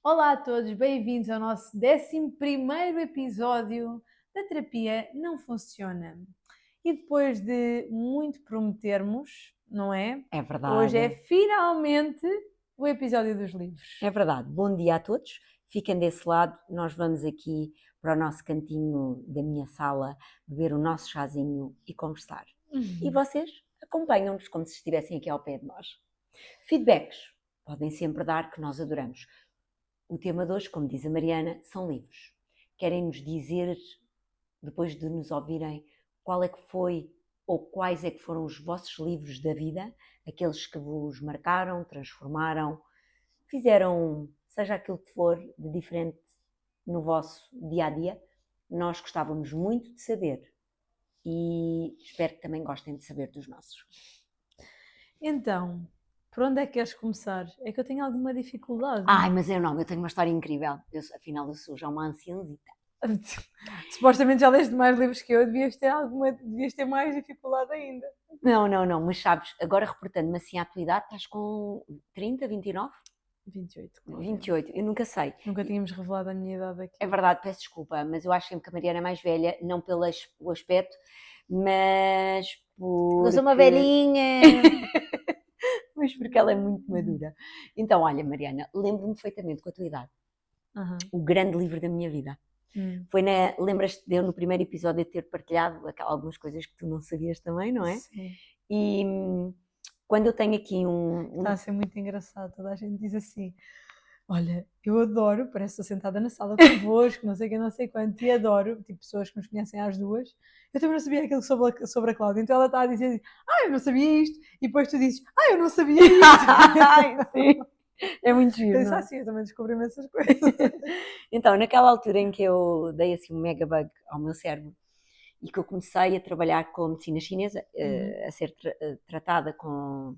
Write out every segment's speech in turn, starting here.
Olá a todos, bem-vindos ao nosso 11º episódio da Terapia Não Funciona. E depois de muito prometermos, não é? É Hoje é verdade, finalmente o episódio dos livros. é verdade. Bom dia a todos. Fiquem desse lado, nós vamos aqui para o nosso cantinho da minha sala beber o nosso chazinho e conversar. E vocês acompanham-nos como se estivessem aqui ao pé de nós. Feedbacks podem sempre dar, que nós adoramos. O tema de hoje, como diz a Mariana, são livros. Querem-nos dizer, depois de nos ouvirem, qual é que foi ou quais é que foram os vossos livros da vida, aqueles que vos marcaram, transformaram, fizeram, seja aquilo que for, de diferente no vosso dia-a-dia. Nós gostávamos muito de saber e espero que também gostem de saber dos nossos. Então, por onde é que queres começar? É que eu tenho alguma dificuldade. Ai, mas eu não, eu tenho uma história incrível. Afinal, eu sou já uma anciãzita. Supostamente já leste mais livros que eu, devias ter mais dificuldade ainda. Não, mas sabes, agora reportando-me assim à tua idade, estás com 30, 29? 28, claro. 28, eu nunca sei. Nunca tínhamos revelado a minha idade aqui. É verdade, peço desculpa, mas eu acho sempre que a Mariana é mais velha, não pelo aspecto, mas porque... Eu sou uma velhinha! mas porque ela é muito madura. Então, olha, Mariana, lembro-me perfeitamente com a tua idade. O grande livro da minha vida. Foi lembras-te de eu no primeiro episódio ter partilhado algumas coisas que tu não sabias também, não é? Sim. E quando eu tenho aqui Está a ser muito engraçado, toda a gente diz assim: olha, eu adoro, parece que estou sentada na sala convosco, não sei o que, não sei quanto, e adoro, tipo, pessoas que nos conhecem às duas. Eu também não sabia aquilo sobre a Cláudia, então ela está a dizer: eu não sabia isto, e depois tu dizes: eu não sabia isto. Sim, é muito giro, Eu disse: não é? sim, eu também descobri essas coisas. Então, naquela altura em que eu dei assim um mega bug ao meu cérebro e que eu comecei a trabalhar com medicina chinesa, a ser tratada com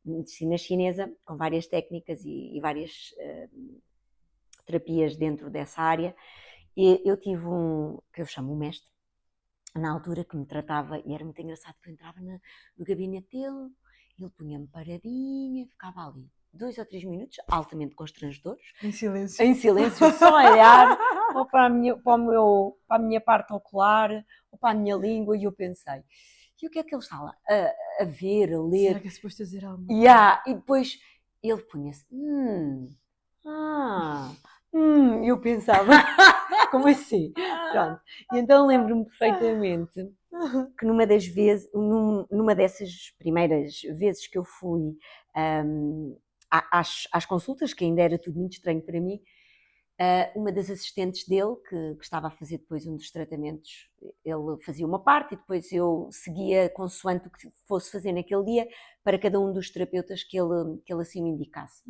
medicina chinesa, com várias técnicas e várias terapias dentro dessa área, e eu tive que eu chamo o mestre, na altura, que me tratava, e era muito engraçado, que eu entrava no gabinete dele, ele punha-me paradinha, ficava ali 2 ou 3 minutos, altamente constrangedores, Em silêncio. em silêncio, só a olhar ou para a minha parte ocular, ou para a minha língua, e eu pensei, e o que é que ele está lá a ver, a ler? Será que é suposto dizer algo? E depois ele punha-se, e eu pensava, como assim? Pronto. E então lembro-me perfeitamente que numa dessas primeiras vezes que eu fui às consultas, que ainda era tudo muito estranho para mim, uma das assistentes dele, que estava a fazer depois um dos tratamentos, ele fazia uma parte e depois eu seguia consoante o que fosse fazer naquele dia para cada um dos terapeutas que ele assim me indicasse.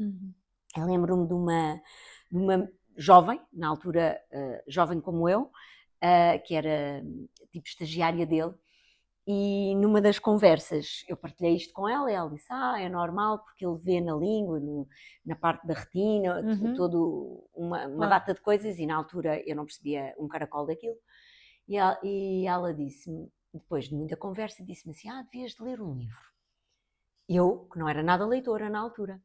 Eu lembro-me de uma jovem, na altura jovem como eu, que era tipo estagiária dele, e numa das conversas eu partilhei isto com ela e ela disse, é normal porque ele vê na língua, na parte da retina, todo uma data de coisas, e na altura eu não percebia um caracol daquilo, e ela disse-me, depois de muita conversa, disse-me assim, devias de ler um livro. Eu, que não era nada leitora na altura,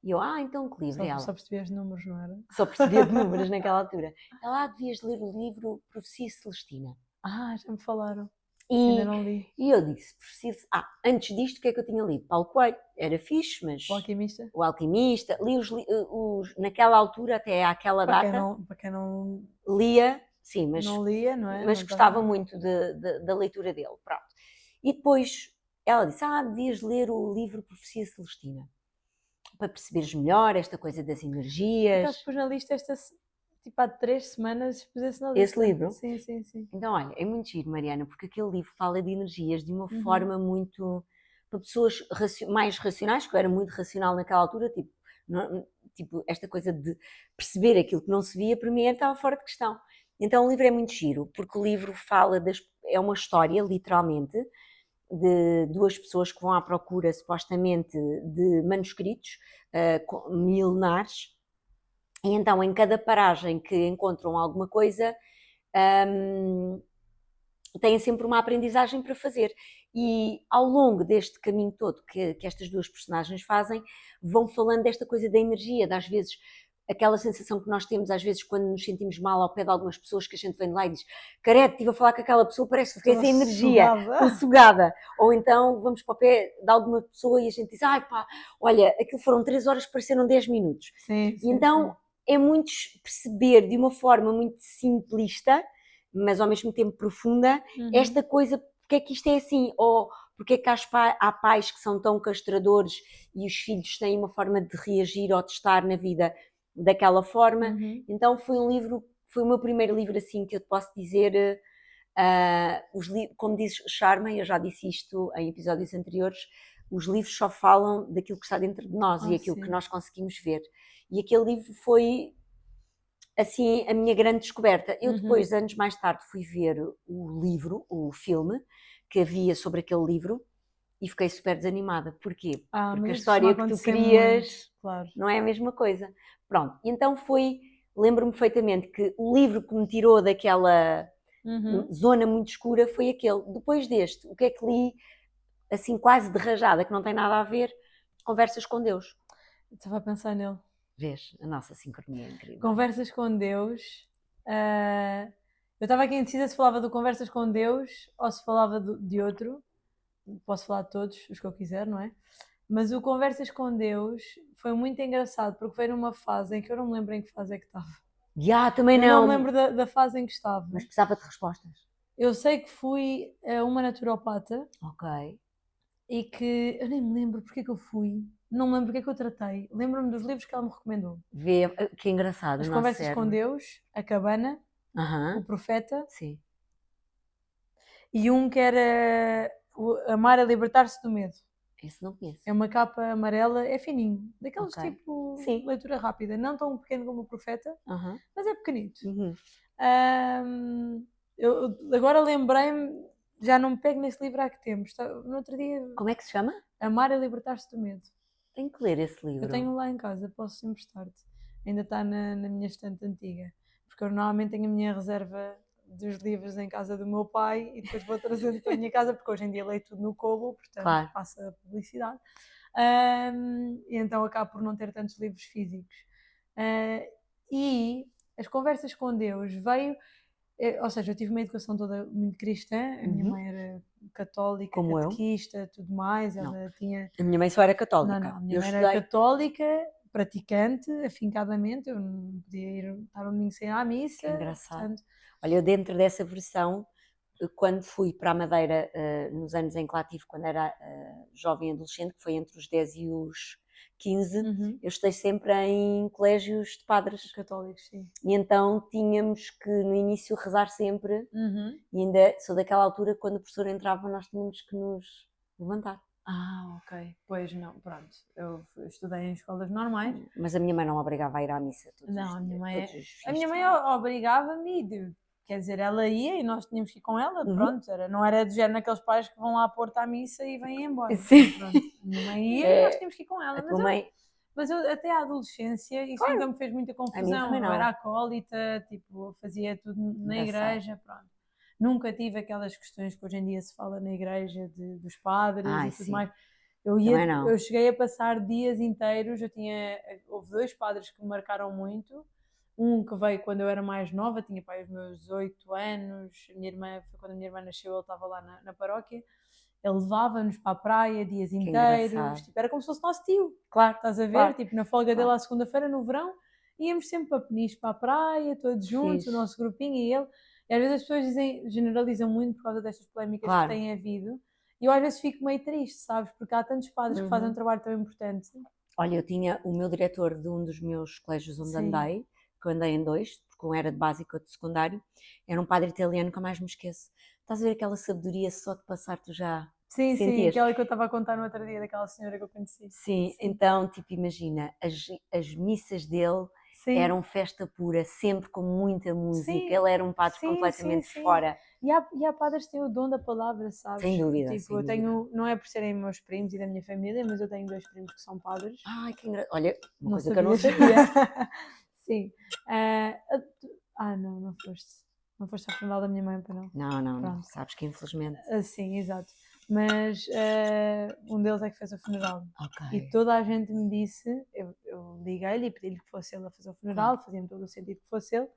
e eu, então que livro? Só percebia os números, não era? Só percebia de números naquela altura. Ela, devias ler o livro Profecia Celestina. Já me falaram. E, ainda não li. E eu disse, antes disto, o que é que eu tinha lido? Paulo Coelho, era fixe, mas... O Alquimista? O Alquimista. Li naquela altura, até àquela data... Para quem não... Lia, sim, mas... Não lia, não é? Mas gostava muito da leitura dele, pronto. E depois ela disse, devias ler o livro Profecia Celestina, para perceberes melhor esta coisa das energias. Então, depois na lista, tipo há 3 semanas, pusesse na lista. Esse livro? Sim. Então, olha, é muito giro, Mariana, porque aquele livro fala de energias de uma forma muito... para pessoas mais racionais, que eu era muito racional naquela altura, tipo esta coisa de perceber aquilo que não se via, para mim estava fora de questão. Então o livro é muito giro, porque o livro fala é uma história, literalmente, de 2 pessoas que vão à procura, supostamente, de manuscritos milenares, e então em cada paragem que encontram alguma coisa, têm sempre uma aprendizagem para fazer. E ao longo deste caminho todo que estas 2 personagens fazem, vão falando desta coisa da energia, de às vezes aquela sensação que nós temos às vezes quando nos sentimos mal ao pé de algumas pessoas, que a gente vem de lá e diz, careto, estive a falar com aquela pessoa, parece que fiquei sem energia, estou sugada. Ou então vamos para o pé de alguma pessoa e a gente diz, ai pá, olha, aquilo foram 3 horas que pareceram 10 minutos. Sim, E então é muito perceber de uma forma muito simplista, mas ao mesmo tempo profunda, esta coisa, porque é que isto é assim, ou porque é que há pais que são tão castradores e os filhos têm uma forma de reagir ou de estar na vida daquela forma. Então foi o meu primeiro livro assim que eu te posso dizer, como diz Charma, eu já disse isto em episódios anteriores, os livros só falam daquilo que está dentro de nós e aquilo que nós conseguimos ver. E aquele livro foi assim a minha grande descoberta. Eu depois, anos mais tarde, fui ver o filme que havia sobre aquele livro e fiquei super desanimada. Porquê? Porque a história que tu querias não é a mesma coisa. Pronto, então lembro-me perfeitamente que o livro que me tirou daquela zona muito escura foi aquele. Depois deste, o que é que li, assim quase de rajada, que não tem nada a ver, Conversas com Deus. Estava a pensar nele. Vês? A nossa sincronia é incrível. Conversas com Deus. Eu estava aqui indecisa se falava do Conversas com Deus ou se falava de outro. Posso falar de todos, os que eu quiser, não é? Mas o Conversas com Deus foi muito engraçado, porque foi numa fase em que eu não me lembro em que fase é que estava. Também eu não me lembro da fase em que estava. Mas precisava de respostas. Eu sei que fui a uma naturopata. Ok. E que eu nem me lembro porque é que eu fui. Não me lembro porque é que eu tratei. Lembro-me dos livros que ela me recomendou. Que engraçado. As Conversas com Deus, A Cabana, O Profeta. Sim. E um que era Amar a Libertar-se do Medo. Esse não conheço. É uma capa amarela, é fininho. Daqueles tipo leitura rápida. Não tão pequeno como O Profeta, mas é pequenito. Eu agora lembrei-me, já não me pego nesse livro há que tempo. No outro dia... Como é que se chama? Amar a Libertar-se do Medo. Tenho que ler esse livro. Eu tenho lá em casa, posso emprestar-te. Ainda está na minha estante antiga. Porque eu normalmente tenho a minha reserva dos livros em casa do meu pai e depois vou trazendo para a minha casa, porque hoje em dia leio tudo no Kobo, portanto passa a publicidade. E então acabo por não ter tantos livros físicos. E as Conversas com Deus veio... Ou seja, eu tive uma educação toda muito cristã, a minha mãe era católica, como catequista, tudo mais, ela tinha... A minha mãe só era católica. Não, a minha mãe era católica, praticante, afincadamente, eu não podia estar um domingo sem ir à missa. Que engraçado. Portanto... Olha, eu dentro dessa versão, quando fui para a Madeira, nos anos em que lá tive, quando era jovem adolescente, que foi entre os 10 e os 15, eu estudei sempre em colégios de padres católicos, sim. E então tínhamos que no início rezar sempre, e ainda sou daquela altura quando o professor entrava nós tínhamos que nos levantar. Ok. Pois não, pronto. Eu estudei em escolas normais. Mas a minha mãe não obrigava a ir à missa todos não, os a minha mãe, dias. A minha mãe obrigava-me, quer dizer, ela ia e nós tínhamos que ir com ela, pronto, não era do género naqueles pais que vão lá à porta à missa e vêm embora. Sim. Pronto, a minha mãe ia e nós tínhamos que ir com ela. Mas eu até à adolescência, isso nunca me fez muita confusão. Eu era acólita, tipo, fazia tudo na igreja, pronto. Nunca tive aquelas questões que hoje em dia se fala na igreja dos padres e tudo mais. Eu cheguei a passar dias inteiros, houve 2 padres que me marcaram muito. Um que veio quando eu era mais nova, tinha pai os meus 8 anos, foi quando a minha irmã nasceu, ele estava lá na paróquia. Ele levava-nos para a praia dias inteiros, tipo, era como se fosse nosso tio. Claro. Estás a ver? Tipo, na folga dele à segunda-feira, no verão, íamos sempre para Peniche, para a praia, todos juntos, o nosso grupinho e ele. E às vezes as pessoas generalizam muito por causa destas polémicas que têm havido. E eu às vezes fico meio triste, sabes? Porque há tantos padres que fazem um trabalho tão importante. Olha, eu tinha o meu diretor de um dos meus colégios onde andei, que eu andei em 2, porque um era de básico e outro de secundário, era um padre italiano que eu mais me esqueço. Estás a ver aquela sabedoria só de passar tu já... Sim, aquela que eu estava a contar no outro dia, daquela senhora que eu conheci. Sim. Então, tipo, imagina, as missas dele eram festa pura, sempre com muita música. Ele era um padre completamente fora. E há padres que têm o dom da palavra, sabes? Sem dúvida. Tipo, eu tenho, não é por serem meus primos e da minha família, mas eu tenho 2 primos que são padres. Ai, que engraçado. Olha, uma coisa que eu não sabia. Sim. Não foste. Não foste à funeral da minha mãe, para não? Não, sabes que infelizmente. Sim, exato. mas um deles é que fez o funeral. E Ok. toda a gente me disse, eu liguei-lhe e pedi-lhe que fosse ele a fazer o funeral, fazia-me todo o sentido que fosse ele,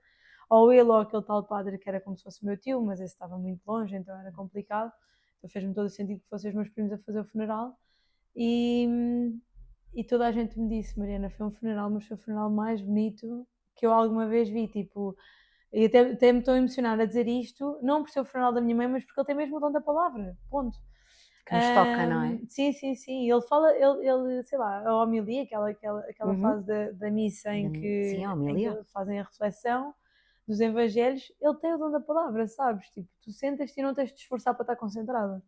ou ele ou aquele tal padre que era como se fosse meu tio, mas esse estava muito longe, então era complicado, então fez-me todo o sentido que fossem os meus primos a fazer o funeral, e, e toda a gente me disse, Mariana, foi um funeral, mas foi o funeral mais bonito que eu alguma vez vi, tipo, e até me estou a emocionar a dizer isto, não por ser o funeral da minha mãe, mas porque ele tem mesmo o dom da palavra, ponto. Que nos toca, não é? Sim, sim, sim. Ele fala, ele, sei lá, a homilia, aquela Uhum. fase da missa Sim, a em que homilia. fazem a reflexão dos evangelhos, ele tem o dom da palavra, sabes? Tipo, tu sentas-te e não tens de te esforçar para estar concentrada.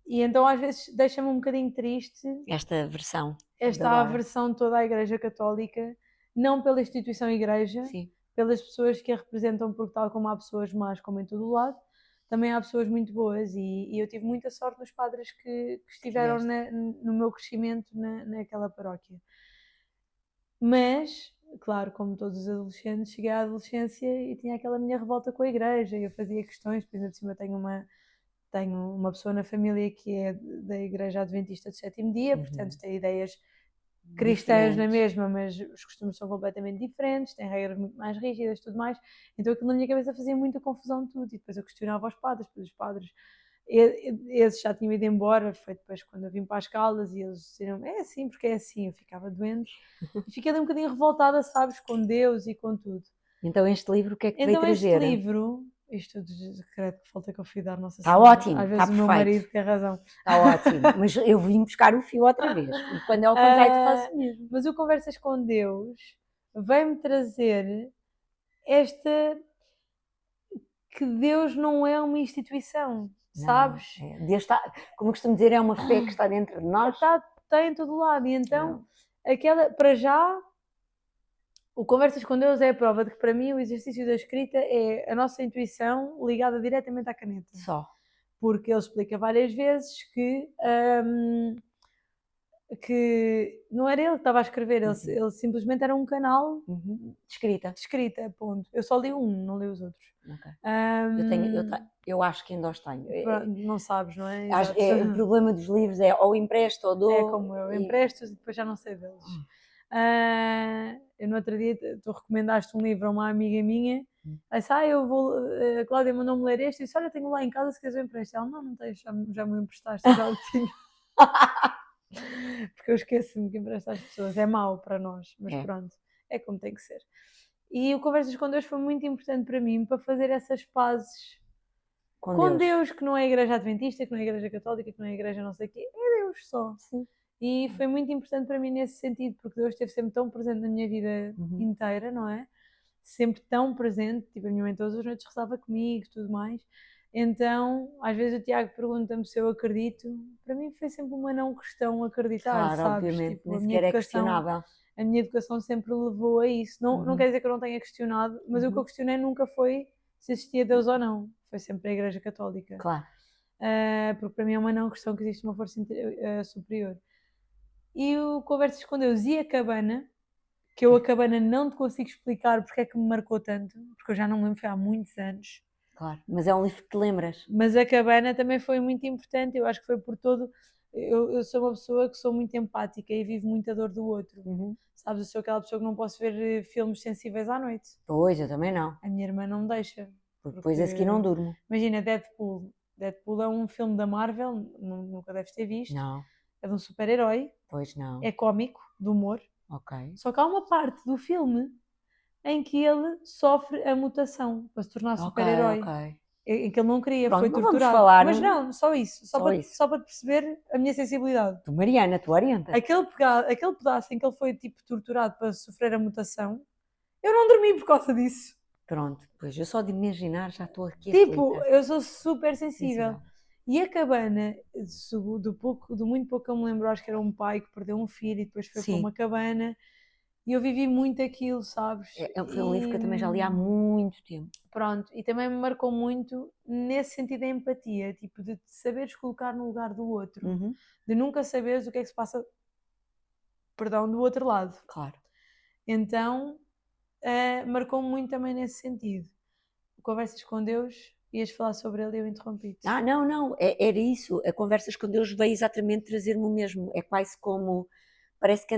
E então às vezes deixa-me um bocadinho triste Esta versão de esta agora. aversão toda à Igreja Católica, não pela instituição Igreja, Sim. pelas pessoas que a representam, porque tal como há pessoas más como em todo o lado, também há pessoas muito boas e eu tive muita sorte nos padres que estiveram no meu crescimento naquela paróquia. Mas, claro, como todos os adolescentes, cheguei à adolescência e tinha aquela minha revolta com a igreja, e eu fazia questões, por exemplo, cima tenho uma pessoa na família que é da Igreja Adventista do Sétimo Dia, portanto tem ideias cristãs na Diferentes. mesma, mas os costumes são completamente diferentes, têm regras muito mais rígidas, tudo mais. Então aquilo na minha cabeça fazia muita confusão de tudo. E depois eu questionava os padres, depois os padres, esses já tinham ido embora, foi depois quando eu vim para as Caldas e eles disseram, é assim, porque é assim, eu ficava doente. E fiquei ali um bocadinho revoltada, sabes, com Deus e com tudo. Então este livro o que é que te veio Então este trazer? livro, isto de credo que falta que eu fui dar Nossa Está Senhora. ótimo, Às está vezes o meu perfeito. marido tem razão. Está ótimo. Mas eu vim buscar o fio outra vez. E quando é ao contrário, tu fazes o mesmo. Mas o Conversas com Deus veio-me trazer esta que Deus não é uma instituição, Não, sabes? Deus está, como eu costumo dizer, é uma fé que está dentro de nós. Está em todo lado. E então, Não. aquela, para já, o Conversas com Deus é a prova de que para mim o exercício da escrita é a nossa intuição ligada diretamente à caneta. Só. Porque ele explica várias vezes que não era ele que estava a escrever, ele simplesmente era um canal De escrita. de escrita, ponto. Eu só li um, não li os outros. Ok. Um, Eu acho que ainda os tenho. pronto, não sabes, não é? Exato. O problema dos livros é ou empresto ou dou. É como eu empresto e depois já não sei deles. Eu no outro dia, tu recomendaste um livro a uma amiga minha, ela disse, eu vou, a Cláudia mandou-me ler este, e disse, olha, tenho lá em casa, se quiseres eu empresto. Ela, não tens, já me emprestaste, eu já o tinha. Porque eu esqueço-me que empresta às pessoas, é mau para nós, mas pronto, é como tem que ser. E o Conversas com Deus foi muito importante para mim, para fazer essas pazes com Deus, que não é a Igreja Adventista, que não é a Igreja Católica, que não é a Igreja não sei o quê, é Deus só. Sim. E foi muito importante para mim nesse sentido, porque Deus esteve sempre tão presente na minha vida inteira, não é? Sempre tão presente, tipo, a minha mãe todas as noites rezava comigo, tudo mais. Então, às vezes o Tiago pergunta-me se eu acredito. Para mim foi sempre uma não questão acreditar, Claro, sabes? obviamente, Tipo, nem sequer é questionável. a minha educação sempre levou a isso. Não quer dizer que eu não tenha questionado, mas o que eu questionei nunca foi se existia Deus ou não. Foi sempre a Igreja Católica. Claro. Porque para mim é uma não questão que existe uma força superior. E o Conversas com Deus e a Cabana, que eu a Cabana não te consigo explicar porque é que me marcou tanto, porque eu já não me lembro, foi há muitos anos. Claro, mas é um livro que te lembras. Mas a Cabana também foi muito importante, eu acho que foi por todo. Eu sou uma pessoa que sou muito empática e vivo muito a dor do outro. Sabes, eu sou aquela pessoa que não posso ver filmes sensíveis à noite. Pois, eu também não. A minha irmã não me deixa. Porque depois a seguir não durmo. Imagina, Deadpool. Deadpool é um filme da Marvel, nunca deves ter visto. Não. É de um super-herói. Pois não. É cómico, de humor. Ok. Só que há uma parte do filme em que ele sofre a mutação para se tornar super-herói. Ok. Em que ele não queria, Pronto, foi não torturado. vamos falar, mas não, só isso. Só para perceber a minha sensibilidade. Tu, Mariana, tu orientas. Aquele pedaço em que ele foi tipo torturado para sofrer a mutação, eu não dormi por causa disso. Pronto, pois eu só de imaginar já estou aqui Tipo, aflita. eu sou super sensível. E a Cabana, do muito pouco que eu me lembro, acho que era um pai que perdeu um filho e depois foi para uma cabana. E eu vivi muito aquilo, sabes? Foi um livro que eu também já li há muito tempo. Pronto, e também me marcou muito nesse sentido da empatia, tipo, de te saberes colocar no lugar do outro, de nunca saberes o que é que se passa, do outro lado. Claro. Então, marcou-me muito também nesse sentido. Conversas com Deus Ias falar sobre ele e eu interrompi-te. Não, era isso. A Conversas com Deus veio exatamente trazer-me o mesmo. É quase como, parece que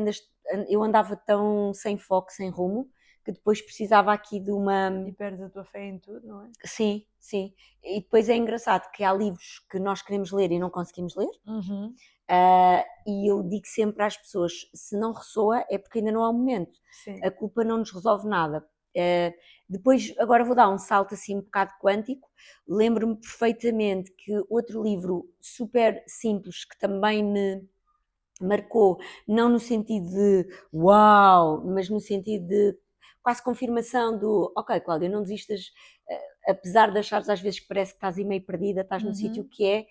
eu andava tão sem foco, sem rumo, que depois precisava aqui de uma... E perdes a tua fé em tudo, não é? Sim, sim. E depois é engraçado que há livros que nós queremos ler e não conseguimos ler. E eu digo sempre às pessoas, se não ressoa é porque ainda não há o momento. Sim. A culpa não nos resolve nada. Depois, agora vou dar um salto assim um bocado quântico. Lembro-me perfeitamente que outro livro super simples que também me marcou, não no sentido de uau, mas no sentido de quase confirmação do ok, Cláudia, não desistas, apesar de achares às vezes que parece que estás aí meio perdida, estás no sítio, que é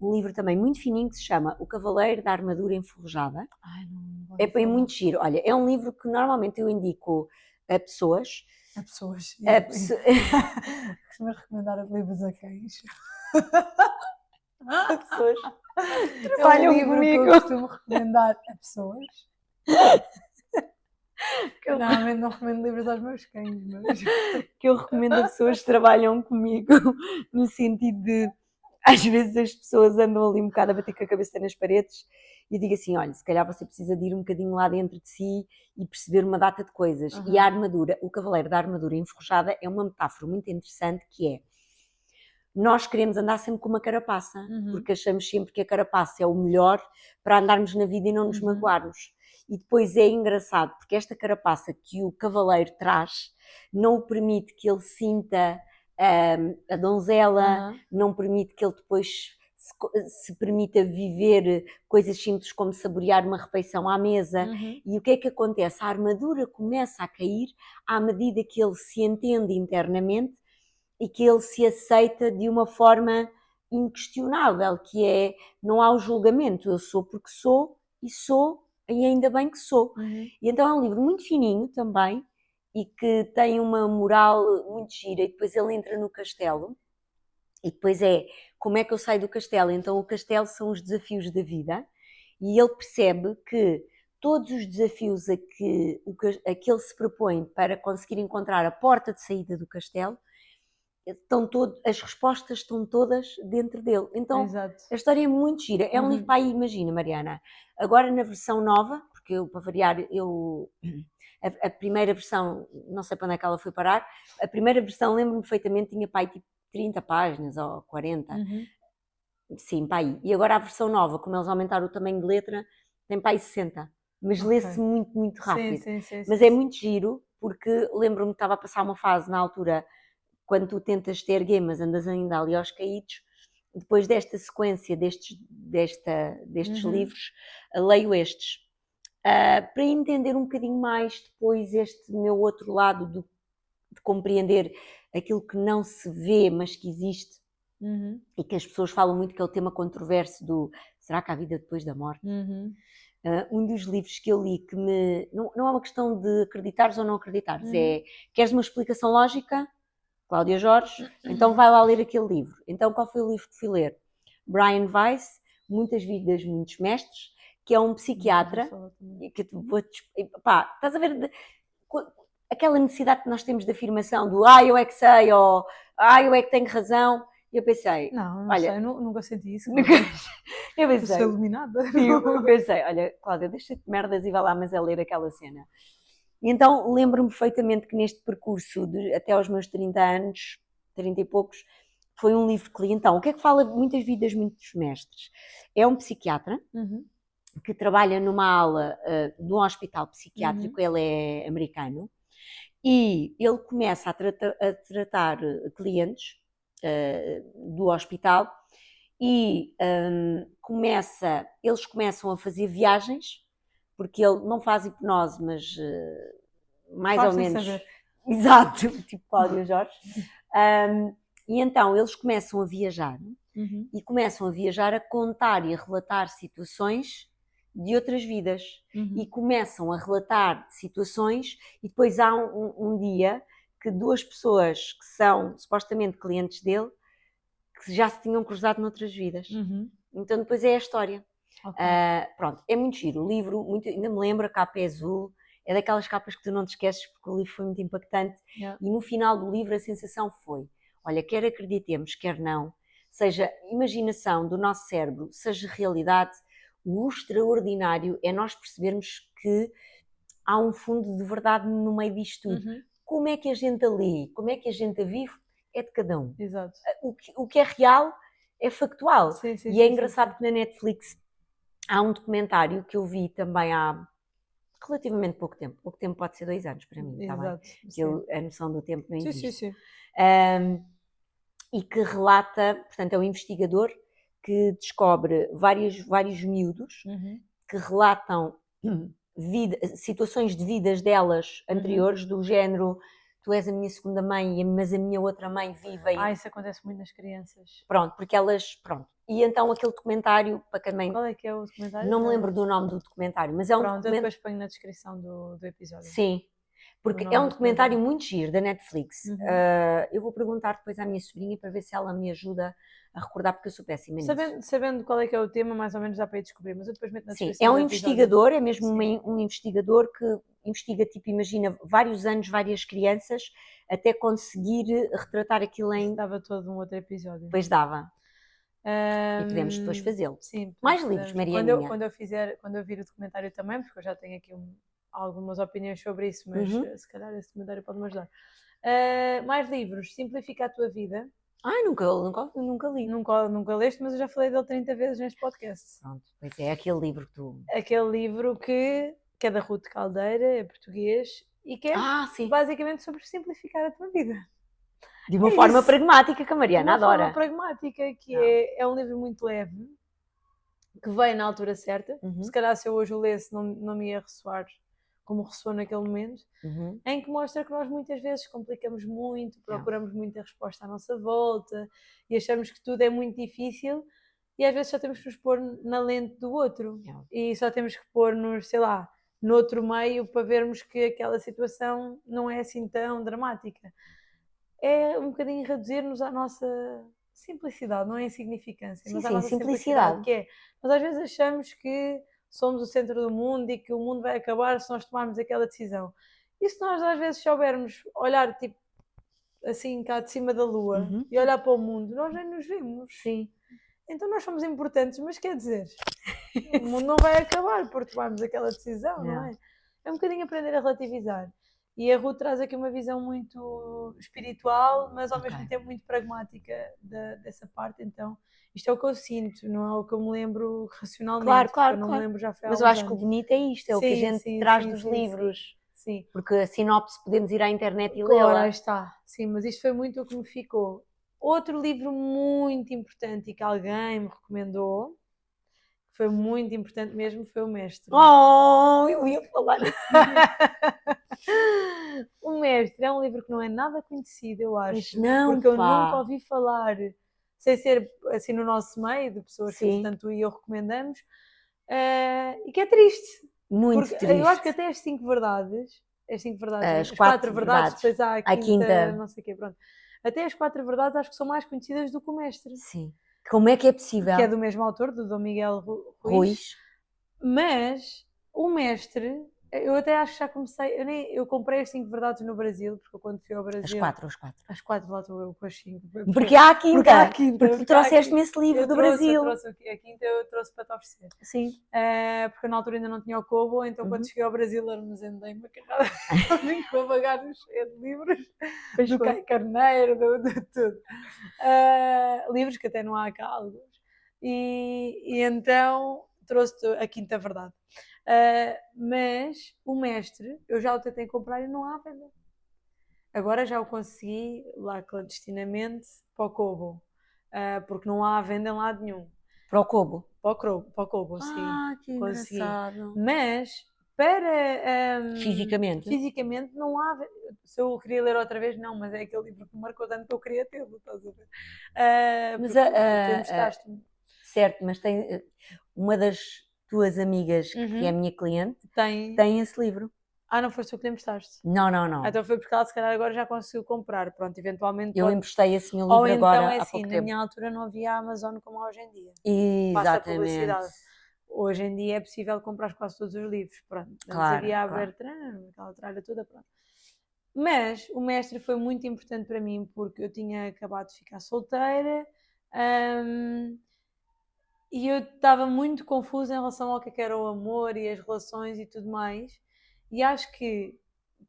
um livro também muito fininho que se chama O Cavaleiro da Armadura Enferrujada. Ai, não É bem muito giro. Olha, é um livro que normalmente eu indico a pessoas. A pessoas. Costumas recomendar livros a cães. A pessoas trabalham comigo. Que eu costumo recomendar a pessoas. Eu normalmente não recomendo livros aos meus cães, mas... que eu recomendo a pessoas que trabalham comigo, no sentido de, às vezes as pessoas andam ali um bocado a bater com a cabeça nas paredes e eu digo assim, olha, se calhar você precisa de ir um bocadinho lá dentro de si e perceber uma data de coisas. E a armadura, o Cavaleiro da Armadura Enferrujada é uma metáfora muito interessante que é, nós queremos andar sempre com uma carapaça, porque achamos sempre que a carapaça é o melhor para andarmos na vida e não nos magoarmos. E depois é engraçado, porque esta carapaça que o cavaleiro traz não o permite que ele sinta a donzela, não permite que ele depois se permita viver coisas simples como saborear uma refeição à mesa. E o que é que acontece? A armadura começa a cair à medida que ele se entende internamente e que ele se aceita de uma forma inquestionável, que é, não há o julgamento, eu sou porque sou e ainda bem que sou. E então é um livro muito fininho também e que tem uma moral muito gira e depois ele entra no castelo e depois é, como é que eu saio do castelo? Então o castelo são os desafios da vida e ele percebe que todos os desafios a que ele se propõe para conseguir encontrar a porta de saída do castelo, as respostas estão todas dentro dele. Então, a história é muito gira. É um livro para aí, imagina, Mariana. Agora na versão nova, porque eu, para variar, a primeira versão, não sei para onde é que ela foi parar, a primeira versão, lembro-me perfeitamente, tinha para aí tipo 30 páginas ou 40. Sim, para aí. E agora a versão nova, como eles aumentaram o tamanho de letra, tem para aí 60. Mas lê-se muito, muito rápido. Mas é muito giro, porque lembro-me que estava a passar uma fase na altura quando tu tentas te erguer, mas andas ainda ali aos caídos, depois desta sequência, destes livros, leio estes. Para entender um bocadinho mais depois este meu outro lado de compreender aquilo que não se vê, mas que existe, e que as pessoas falam muito, que é o tema controverso do será que há vida depois da morte? Um dos livros que eu li que não é uma questão de acreditares ou não acreditares, é, queres uma explicação lógica? Cláudia Jorge, então vai lá ler aquele livro. Então qual foi o livro que fui ler? Brian Weiss, Muitas Vidas, Muitos Mestres, que é um psiquiatra, que estás a ver aquela necessidade que nós temos de afirmação do eu é que sei, ou eu é que tenho razão. E eu pensei, não olha, sei, nunca senti isso. Eu pensei, sou iluminada. Eu pensei, olha, Cláudia, deixa-te de merdas e vai lá, mas é ler aquela cena. E então lembro-me perfeitamente que neste percurso até aos meus 30 anos, 30 e poucos, foi um livro que li. Então, o que é que fala Muitas Vidas, Muitos Mestres? É um psiquiatra que trabalha numa ala de um hospital psiquiátrico, ele é americano, e ele começa a tratar clientes do hospital e eles começam a fazer viagens, porque ele não faz hipnose, mas mais ou menos... Saber. Exato, tipo Cláudia Jorge. E então eles começam a viajar e começam a viajar a contar e a relatar situações de outras vidas. E começam a relatar situações e depois há um dia que duas pessoas que são supostamente clientes dele que já se tinham cruzado noutras vidas. Então depois é a história. Pronto, é muito giro. O livro, ainda me lembro, a capa é azul, é daquelas capas que tu não te esqueces porque o livro foi muito impactante. E no final do livro a sensação foi, olha, quer acreditemos, quer não, seja imaginação do nosso cérebro, seja realidade, o extraordinário é nós percebermos que há um fundo de verdade no meio disto tudo. Uhum. Como é que a gente a lê, como é que a gente a vive, é de cada um. Exato. O que é real é factual. Sim, sim, E é sim, engraçado sim. que na Netflix há um documentário que eu vi também há relativamente pouco tempo pode ser 2 anos para mim, está bem? Exato. Que a noção do tempo não Sim, existe. sim, sim. E que relata, portanto é um investigador que descobre vários miúdos Uhum. que relatam situações de vidas delas anteriores, do género, tu és a minha segunda mãe, mas a minha outra mãe vive aí. Isso acontece muito nas crianças. Pronto, porque elas, pronto. E então aquele documentário, para quem Qual é que é o documentário? não me lembro do nome do documentário, mas é um Pronto, eu documentário. depois ponho na descrição do episódio. Sim, porque O é nome um do documentário documentário. muito giro da Netflix. Uhum. Eu vou perguntar depois à minha sobrinha para ver se ela me ajuda a recordar, porque eu sou péssima nisso. Sabendo qual é que é o tema, mais ou menos dá para ir descobrir, mas eu depois meto na Sim, descrição é um do episódio. investigador, é mesmo Sim. um investigador que investiga, tipo, imagina, vários anos, várias crianças, até conseguir retratar aquilo Isso em... dava todo um outro episódio. Depois dava. E podemos depois fazê-lo. Sim, Mais podemos. livros, Marianinha. Quando eu vir o documentário também, porque eu já tenho aqui algumas opiniões sobre isso, mas se calhar esse documentário pode-me ajudar. Mais livros, Simplifica a Tua Vida. Ai, nunca li. Nunca leste, mas eu já falei dele 30 vezes neste podcast. Pronto, pois é aquele livro que tu... Aquele livro que é da Ruth Caldeira, é português, e que é sim. basicamente sobre simplificar a tua vida. De uma forma isso. pragmática, que a Mariana De uma adora. forma pragmática, que Não. é um livro muito leve, que veio na altura certa. Se calhar se eu hoje o lesse não me ia ressoar como ressoou naquele momento, em que mostra que nós muitas vezes complicamos muito, procuramos muita resposta à nossa volta e achamos que tudo é muito difícil e às vezes só temos que nos pôr na lente do outro e só temos que pôr-nos, sei lá, noutro meio para vermos que aquela situação não é assim tão dramática. É um bocadinho reduzir-nos à nossa simplicidade, não é insignificância, mas à nossa simplicidade, que é, nós às vezes achamos que somos o centro do mundo e que o mundo vai acabar se nós tomarmos aquela decisão. E se nós às vezes soubermos olhar tipo assim cá de cima da lua e olhar para o mundo, nós nem nos vimos. Sim. Então nós somos importantes, mas quer dizer, o mundo não vai acabar por tomarmos aquela decisão, não é? É um bocadinho aprender a relativizar. E a Ruth traz aqui uma visão muito espiritual, mas ao mesmo tempo muito pragmática dessa parte. Então, isto é o que eu sinto, não é o que eu me lembro racionalmente. Claro. Eu não me lembro já foi há Mas eu uns acho que o anos. bonito é isto, é o que a gente traz dos livros. Sim. Porque a sinopse podemos ir à internet e Claro, lê-la. aí está. Sim, mas isto foi muito o que me ficou. Outro livro muito importante e que alguém me recomendou, que foi muito importante mesmo, foi O Mestre. Oh, eu ia falar assim. O Mestre é um livro que não é nada conhecido, eu acho. Pois não, porque eu pá. nunca ouvi falar, sem ser assim no nosso meio, de pessoas que Sim. tanto tu e eu recomendamos, e que é triste. Muito porque triste. eu acho que até as 5 verdades, As 4 4 verdades, depois há a quinta, quinta. não sei o quê, pronto. Até as 4 verdades acho que são mais conhecidas do que O Mestre. Sim. Como é que é possível? Que é do mesmo autor, do Dom Miguel Ruiz. Mas O Mestre, eu até acho que já comecei, eu comprei as 5 verdades no Brasil, porque eu quando fui ao Brasil... As 4. Lá estou eu com as 5. Porque há a quinta. Porque há a quinta. Porque tu trouxeste-me esse livro do Brasil. Eu trouxe a quinta, eu trouxe para te oferecer. Sim. Porque eu na altura ainda não tinha o Kobo, então quando cheguei ao Brasil armazenei uma carrada com bagagens cheia de livros, do Caio Carneiro, de tudo. Livros que até não há cá alguns. E então trouxe-te a quinta verdade. Mas O Mestre, eu já o tentei comprar e não há venda. Agora já o consegui lá clandestinamente para o Kobo, porque não há venda em lado nenhum. Para o Kobo? Para o Kobo, sim. Ah, que consegui. engraçado. Mas para fisicamente não há. Se eu queria ler outra vez, não, mas é aquele livro que me marcou tanto que eu queria tê-lo, estás a ver? Mas tu emprestaste-me. Certo, mas tem uma das tuas amigas, que é a minha cliente, tem esse livro. Não foste tu que lhe emprestaste? Não. Então foi porque ela se calhar agora já conseguiu comprar, pronto, eventualmente... Eu emprestei esse meu livro então, agora há assim, pouco na tempo. minha altura não havia Amazon como há hoje em dia. Exatamente. Hoje em dia é possível comprar quase todos os livros, pronto. Antes havia a Bertrand, aquela tralha toda, pronto. Mas o mestre foi muito importante para mim porque eu tinha acabado de ficar solteira, hum, e eu estava muito confusa em relação ao que era o amor e as relações e tudo mais. E acho que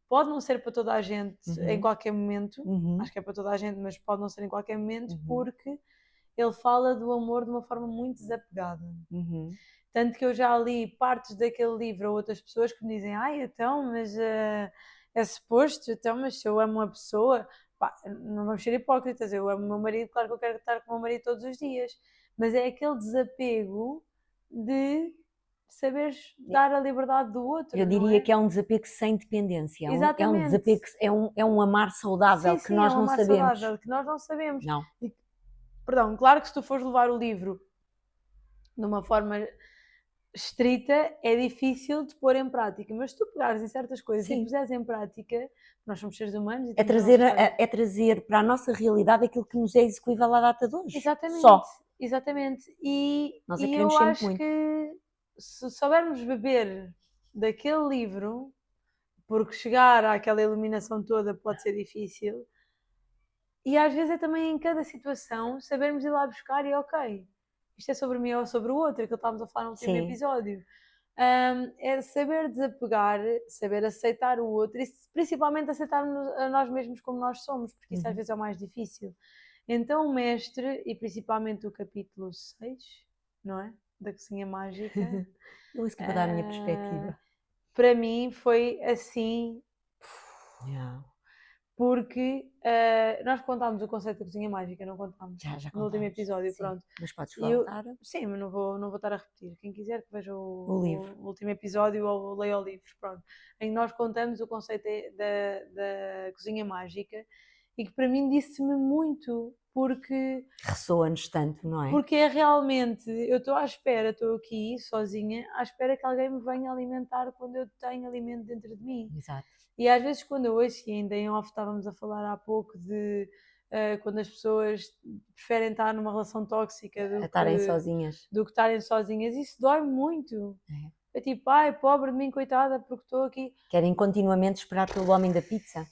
pode não ser para toda a gente em Uhum, qualquer momento, uhum, acho que é para toda a gente, mas pode não ser em qualquer momento, uhum, porque ele fala do amor de uma forma muito desapegada. uhum. Tanto que eu já li partes daquele livro a outras pessoas que me dizem: ai, então, mas é suposto, então, mas se eu amo uma pessoa, pá, não vamos ser hipócritas, eu amo o meu marido, claro que eu quero estar com o meu marido todos os dias, mas é aquele desapego de saberes dar a liberdade do Eu outro, não diria é? que é um desapego sem dependência, é um Exatamente. desapego, é um amar saudável Sim, que sim, é nós um não amar sabemos. saudável que nós não sabemos. Não, E, perdão, claro que se tu fores levar o livro de uma forma estrita, é difícil de pôr em prática, mas se tu pegares em certas coisas e sim, puseres em prática, nós somos seres humanos e é temos a trazer, nossa história. é trazer para a nossa realidade aquilo que nos é execuível à data de hoje. Exatamente, Só. exatamente. E, Nós é que e queremos eu sempre acho muito. que se soubermos beber daquele livro, porque chegar àquela iluminação toda pode ser difícil, e às vezes é também em cada situação sabermos ir lá buscar e ok, isto é sobre mim ou sobre o outro, aquilo que estávamos a falar no último Sim. episódio. É saber desapegar, saber aceitar o outro e principalmente aceitarmos a nós mesmos como nós somos, porque isso às Uhum. vezes é o mais difícil. Então o mestre, e principalmente o capítulo 6, não é? Da Cozinha Mágica, Eu isso que eu vou dar a minha ah, perspectiva. para mim foi assim, Yeah. porque nós contámos o conceito da Cozinha Mágica, não contámos Já no último contámos. episódio, Sim. pronto. Mas podes E eu, voltar sim, mas não vou estar a repetir. Quem quiser que veja o livro. o último episódio ou leia o livro, pronto. Em que nós contamos o conceito da Cozinha Mágica e que para mim disse-me muito, Ressoa-nos tanto, não é? porque é realmente, eu estou à espera, estou aqui sozinha, à espera que alguém me venha alimentar quando eu tenho alimento dentro de mim. Exato. E às vezes quando eu ouço, e ainda em off estávamos a falar há pouco de quando as pessoas preferem estar numa relação tóxica A estarem sozinhas. do que estarem sozinhas, isso dói muito. É. É tipo, ai, pobre de mim, coitada, porque estou aqui. Querem continuamente esperar pelo homem da pizza.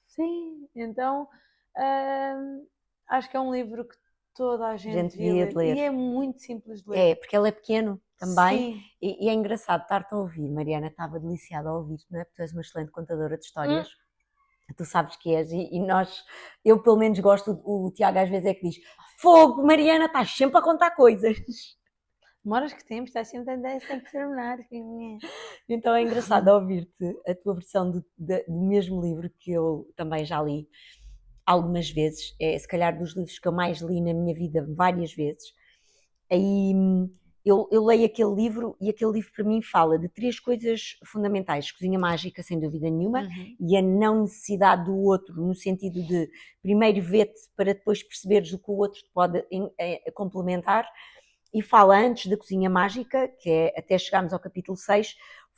Sim, então hum, acho que é um livro que toda a A gente gente devia devia de ler. E ler. é muito simples de ler. É, porque ele é pequeno também. Sim. E é engraçado estar-te a ouvir. Mariana estava deliciada a ouvir, não é? Porque tu és uma excelente contadora de Hum, histórias. Tu sabes que és. E nós, eu pelo menos gosto, o Tiago às vezes é que diz: Fogo, Mariana, estás sempre a contar coisas. demoras que temos, estás sempre a andar sempre terminar. Então é engraçado ouvir-te a tua versão do mesmo livro que eu também já li algumas vezes. É se calhar dos livros que eu mais li na minha vida várias vezes. Aí eu leio aquele livro e aquele livro para mim fala de três coisas fundamentais: cozinha mágica, sem dúvida nenhuma, Uhum. e a não necessidade do outro, no sentido de primeiro ver-te para depois perceberes o que o outro te pode complementar. E fala antes da cozinha mágica, que é até chegarmos ao capítulo 6,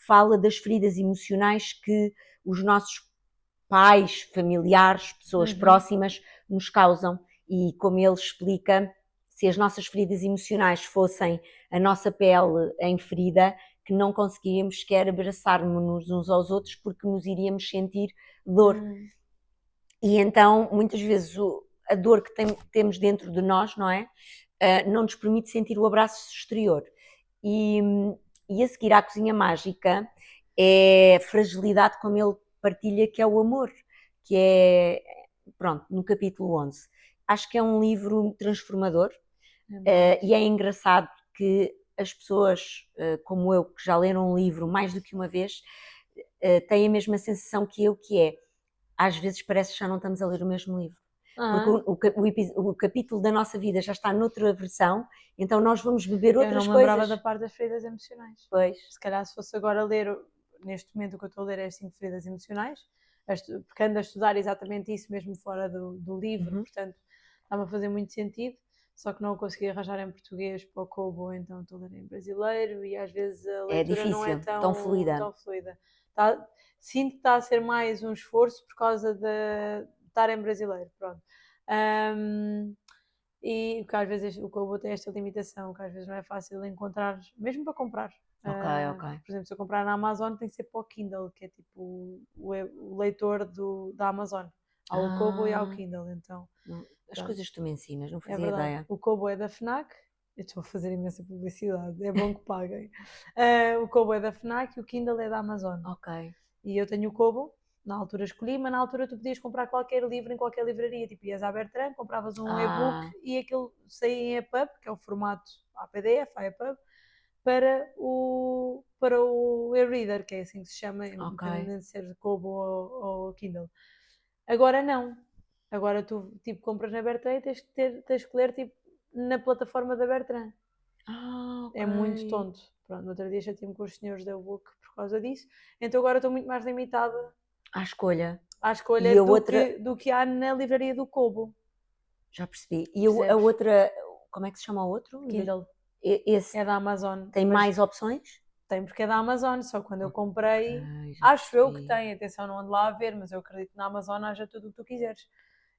fala das feridas emocionais que os nossos pais, familiares, pessoas Uhum. próximas nos causam. E como ele explica, se as nossas feridas emocionais fossem a nossa pele em ferida, que não conseguiríamos sequer abraçar-nos uns aos outros porque nos iríamos sentir dor. Hum. E então, muitas vezes, a dor que temos dentro de nós, não é? Não nos permite sentir o abraço exterior. E, e a seguir à cozinha mágica é fragilidade, como ele partilha, que é o amor, que é, pronto, no capítulo 11. Acho que é um livro transformador e é engraçado que as pessoas, como eu, que já leram um livro mais do que uma vez, têm a mesma sensação que eu, que é, às vezes parece que já não estamos a ler o mesmo livro. Porque Ah, o capítulo da nossa vida já está noutra versão, então nós vamos beber eu não outras me lembrava da coisas. parte das feridas emocionais. Pois. Se calhar se fosse agora ler, neste momento o que eu estou a ler é as 5 feridas emocionais, porque ando a estudar exatamente isso mesmo fora do livro, Uhum. portanto está-me a fazer muito sentido, só que não consegui arranjar em português para o Kobo, então estou a ler em brasileiro e às vezes a É leitura não é difícil, tão fluida. tão fluida. Sinto que está a ser mais um esforço por causa de estar em brasileiro, pronto. Um, E porque às vezes o Kobo tem esta limitação, que às vezes não é fácil encontrar, mesmo para comprar. Ok, ok. Por exemplo, se eu comprar na Amazon tem que ser para o Kindle, que é tipo o leitor da Amazon. Há o Kobo e há o Ah, Kindle, então. as Pronto. coisas que tu me ensinas, não É fazia verdade. ideia. O Kobo é da FNAC. Eu estou a fazer imensa publicidade, é bom que paguem. O Kobo é da FNAC e o Kindle é da Amazon. Ok. E eu tenho o Kobo, na altura escolhi, mas na altura tu podias comprar qualquer livro em qualquer livraria. Tipo, ias à Bertrand, compravas um e-book Ah, e aquilo saía em EPUB, que é o formato APDF, a EPUB, para o e-reader, que é assim que se chama, ok. independente de ser Kobo ou Kindle. Agora não. Agora tu tipo, compras na Bertrand e tens que ler tipo, na plataforma da Bertrand. Ok. É muito tonto. Pronto, no outro dia chateei-me com os senhores da book por causa disso. Então agora estou muito mais limitada À escolha. à E escolha a do outra, que há na livraria do Kobo. já percebi. E a Percebes? outra, como é que se chama o outro? Kindle Esse é da Amazon, tem mas mais opções? tem porque é da Amazon. Só quando eu Ok, comprei, já acho eu que percebi. tem. Atenção, não ando lá a ver, mas eu acredito que na Amazon haja tudo o que tu quiseres.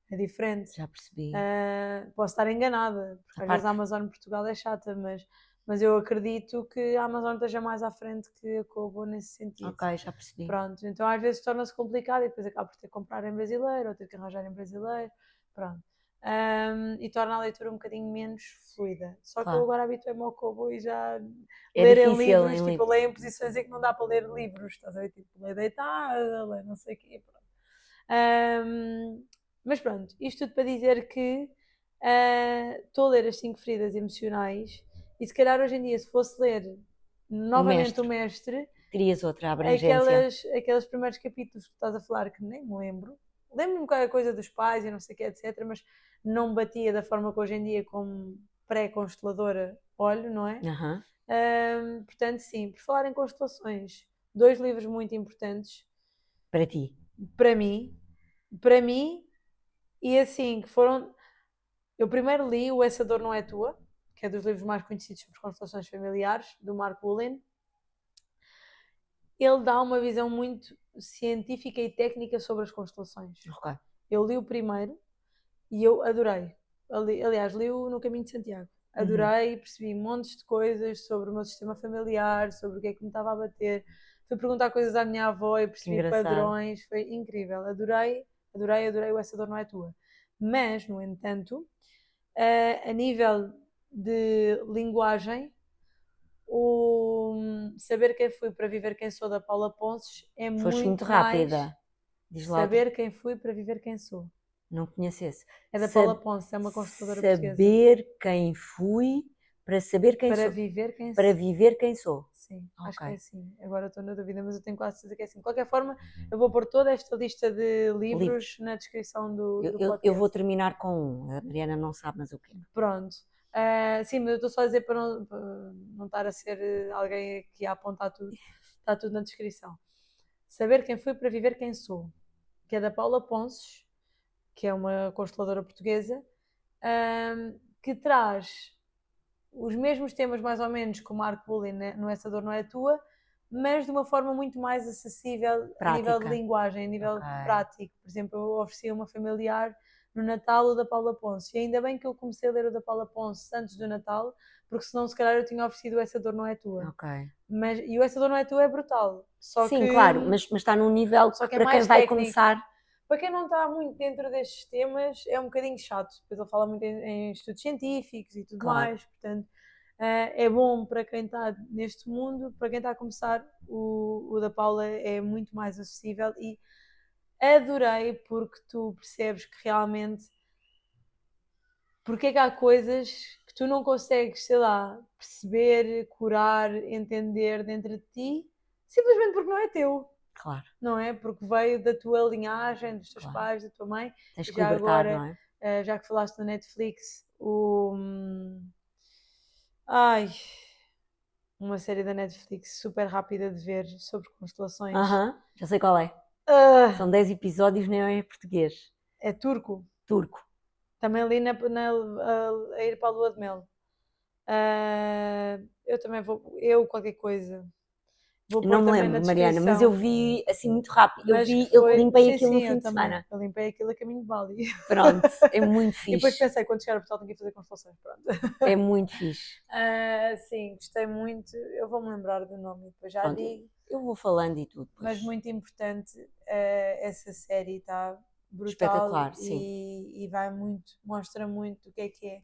É diferente. Já percebi. Posso estar enganada, porque A às vezes a parte. Amazon em Portugal é chata, mas eu acredito que a Amazon esteja mais à frente que a Kobo nesse sentido. Ok, já percebi. Pronto, então às vezes torna-se complicado e depois acabo por ter que comprar em brasileiro ou ter que arranjar em brasileiro. Pronto. E torna a leitura um bocadinho menos fluida. Só que eu Claro. agora habituei-me ao Kobo e já É ler em difícil livros, em tipo, eu livro. leio em posições em que não dá para ler livros, estás a ver? Tipo, ler deitada, ler não sei o quê, pronto. Mas pronto, isto tudo para dizer que estou a ler As Cinco Feridas Emocionais e se calhar hoje em dia, se fosse ler O novamente o mestre. Mestre, Terias outra abrangência. aqueles primeiros capítulos que estás a falar que nem me lembro, lembro-me qualquer coisa dos pais e não sei o que, etc., mas não batia da forma que hoje em dia, como pré-consteladora, olho, não é? Aham. Portanto, sim, por falar em constelações, dois livros muito importantes Para ti. para mim, para mim, e assim, que foram. Eu primeiro li o Essa Dor Não É Tua, que é dos livros mais conhecidos sobre constelações familiares, do Mark Woolen. Ele dá uma visão muito científica e técnica sobre as constelações. Ok. Eu li o primeiro e eu adorei. Aliás, li-o no Caminho de Santiago. Uhum. Adorei, percebi montes de coisas sobre o meu sistema familiar, sobre o que é que me estava a bater. Fui perguntar coisas à minha avó e Que percebi engraçado. padrões. Foi incrível. Adorei, adorei, adorei o Essa Dor Não É Tua. Mas, no entanto, a nível de linguagem, o Saber Quem Fui para Viver Quem Sou da Paula Ponces é Foste muito muito mais rápida. Diz lá outra. Saber Quem Fui para Viver Quem Sou. Não conheço esse. É da Paula Ponces, é uma consteladora portuguesa. Saber quem fui para saber quem Para sou. viver quem Para sou. viver quem sou. Sim, acho que é Ok. assim. Agora estou na dúvida, mas eu tenho quase certeza que é assim. De qualquer forma, eu vou pôr toda esta lista de livros Livros. na descrição do Eu vou podcast. terminar com um. A Mariana não sabe, mas eu quero. Pronto. Sim, mas eu estou só a dizer para não estar a ser alguém que ia apontar tudo. Está tudo na descrição. Saber Quem Fui para Viver Quem Sou, que é da Paula Ponces, que é uma consteladora portuguesa, que traz os mesmos temas mais ou menos que o Marco Bulli no Essa Dor Não É Tua, mas de uma forma muito mais acessível a nível de Prática. linguagem, a nível Ok. prático. Por exemplo, eu ofereci uma familiar no Natal o da Paula Ponce, e ainda bem que eu comecei a ler o da Paula Ponce antes do Natal, porque senão se calhar eu tinha oferecido Essa Dor Não É Tua. Ok. E o Essa Dor Não É Tua é brutal, Sim, claro, mas está num nível só que que é para quem mais vai técnico. começar. Para quem não está muito dentro destes temas, é um bocadinho chato. Depois ele fala muito em estudos científicos e tudo Claro. mais, portanto, é bom para quem está neste mundo. Para quem está a começar, o da Paula é muito mais acessível e adorei porque tu percebes que realmente porque é que há coisas que tu não consegues, sei lá, perceber, curar, entender dentro de ti, simplesmente porque não é teu. Claro, Não é? Porque veio da tua linhagem, dos teus claro. pais, da tua mãe. Tens E que já libertar, não agora, é? já que falaste na Netflix, ai, uma série da Netflix super rápida de ver sobre constelações. Aham, já sei qual é. Ah, São 10 episódios, nem é português. é turco. Turco. Também ali a ir para a lua de mel. Eu também vou. Eu, qualquer coisa. Vou pôr Não me também lembro, na Mariana, mas descrição. eu vi assim muito rápido. Mas Eu foi, limpei sim, aquilo no sim, fim eu de também. semana. Eu limpei aquilo a caminho de Bali. Pronto, é muito E depois fixe. pensei, quando chegar a Portugal tenho que ir fazer constelações, pronto. É muito fixe. Sim, gostei muito. Eu vou-me lembrar do nome, depois já Pronto, digo. eu vou falando e tudo. Mas Depois. muito importante, essa série está brutal Espetacular, sim. e vai muito, mostra muito o que